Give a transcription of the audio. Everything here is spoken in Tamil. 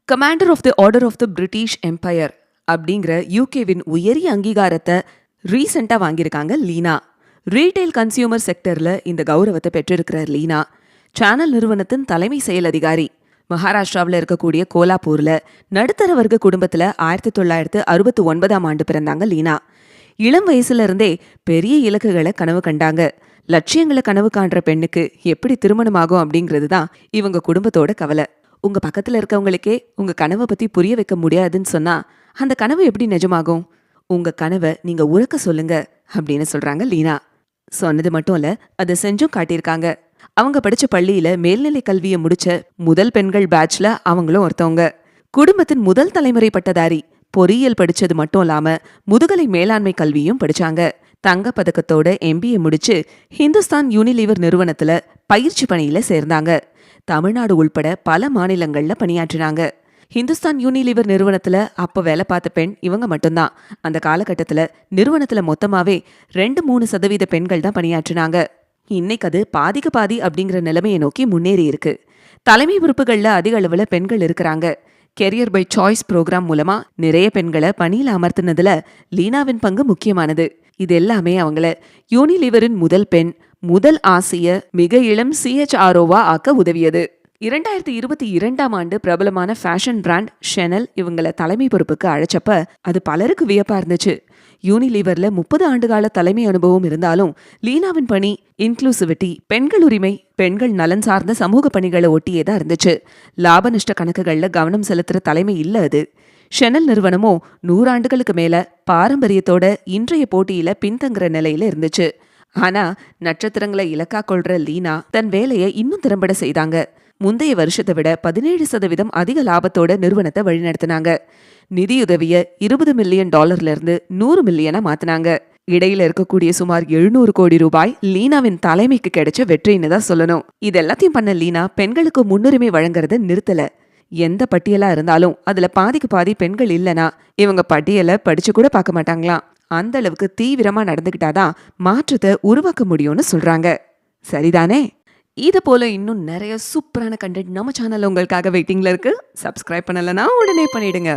Commander of the Order of the British Empire அப்படிங்கிற யூகேவின் உயரிய அங்கீகாரத்தை ரீசெண்டாக வாங்கியிருக்காங்க லீனா. ரீட்டைல் கன்சியூமர் செக்டரில் இந்த கௌரவத்தை பெற்றிருக்கிற லீனா சேனல் நிறுவனத்தின் தலைமை செயல் அதிகாரி. மகாராஷ்டிராவில் இருக்கக்கூடிய கோலாப்பூரில் நடுத்தர வர்க்க குடும்பத்தில் 1969 பிறந்தாங்க லீனா. இளம் வயசுல இருந்தே பெரிய இலக்குகளை கனவு கண்டாங்க. லட்சியங்களை கனவு காண்ற பெண்ணுக்கு எப்படி திருமணமாகும் அப்படிங்கிறது தான் இவங்க குடும்பத்தோட கவலை. உங்க பக்கத்துல இருக்கவங்களுக்கே உங்க கனவை பத்தி புரிய வைக்க முடியாதுன்னு சொன்னா அந்த கனவு எப்படி நிஜமாகும்? உங்க கனவை நீங்க உறக்க சொல்லுங்க அப்படின்னு சொல்றாங்க லீனா. சொன்னது மட்டும் இல்ல, அதை செஞ்சும் காட்டியிருக்காங்க. அவங்க படிச்ச பள்ளியில மேல்நிலை கல்வியை முடிச்ச முதல் பெண்கள் பேட்ச்ல அவங்களும் ஒருத்தவங்க. குடும்பத்தின் முதல் தலைமுறை பட்டதாரி. பொறியியல் படிச்சது மட்டும் இல்லாம முதுகலை மேலாண்மை கல்வியும் படிச்சாங்க. தங்க பதக்கத்தோட MBA முடிச்சு ஹிந்துஸ்தான் யூனிலீவர் நிறுவனத்துல பயிற்சி பணியில சேர்ந்தாங்க. தமிழ்நாடு உள்பட பல மாநிலங்கள்ல பணியாற்றினாங்க. ஹிந்துஸ்தான் யூனிலீவர் நிறுவனத்துல அப்ப வேலை பார்த்த பெண் இவங்க மட்டும்தான். அந்த காலகட்டத்துல நிறுவனத்துல மொத்தமாவே 2-3% பெண்கள் தான் பணியாற்றினாங்க. இன்னைக்கு அது பாதிக்கு பாதி அப்படிங்கிற நிலைமையை நோக்கி முன்னேறி இருக்கு. தலைமை பொறுப்புகள்ல அதிக அளவுல பெண்கள் இருக்கிறாங்க. கெரியர் பை சாய்ஸ் ப்ரோக்ராம் மூலமா நிறைய பெண்களை பணியில அமர்த்தினதுல லீனாவின் பங்கு முக்கியமானது. இது எல்லாமே அவங்கள யூனிலீவரின் முதல் பெண், முதல் ஆசிய, மிக இளம் CHRO-வா ஆக்க உதவியது. 2022 பிரபலமான ஃபேஷன் பிராண்ட் ஷெனல் இவங்கள தலைமை பொறுப்புக்கு அழைச்சப்ப அது பலருக்கு வியப்பா இருந்துச்சு. யூனிலீவர்ல 30 ஆண்டுகால தலைமை அனுபவம் இருந்தாலும் லீனாவின் பணி இன்க்ளூசிவிட்டி, பெண்கள் உரிமை, பெண்கள் நலன் சார்ந்த சமூக பணிகளை ஒட்டியேதா இருந்துச்சு. லாப நஷ்ட கணக்குகள்ல கவனம் செலுத்துற தலைமை இல்ல அது. ஷெனல் நிறுவனமோ 100 ஆண்டுகளுக்கு மேல பாரம்பரியத்தோட இன்றைய போட்டியில பின்தங்குற நிலையில இருந்துச்சு. ஆனா நட்சத்திரங்களை இலக்கா கொள்ற லீனா தன் வேலையை இன்னும் திறம்பட செய்தாங்க. முந்தைய வருஷத்தை விட 17% அதிக லாபத்தோட நிறுவனத்தை வழிநடத்தினாங்க. நிதியுதவிய $20 மில்லியன் இருந்து 100 மில்லியனா மாத்தினாங்க. இடையில இருக்கக்கூடிய சுமார் 700 கோடி ரூபாய் லீனாவின் தலைமைக்கு கிடைச்ச வெற்றின்னு தான் சொல்லணும். இதெல்லாத்தையும் பண்ண லீனா பெண்களுக்கு முன்னுரிமை வழங்குறத நிறுத்தல. எந்த பட்டியலா இருந்தாலும் அதுல பாதிக்கு பாதி பெண்கள் இல்லனா இவங்க பட்டியலை படிச்சு கூட பார்க்க மாட்டாங்களாம். அந்த அளவுக்கு தீவிரமா நடந்துகிட்டாதான் மாற்றத்தை உருவாக்க முடியும்னு சொல்றாங்க. சரிதானே? இது போல இன்னும் நிறைய சூப்பரான கண்டென்ட் நம்ம சேனல்ல உங்களுக்காக வெயிட்டிங்ல இருக்கு. சப்ஸ்கிரைப் பண்ணலனா உடனே பண்ணிடுங்க.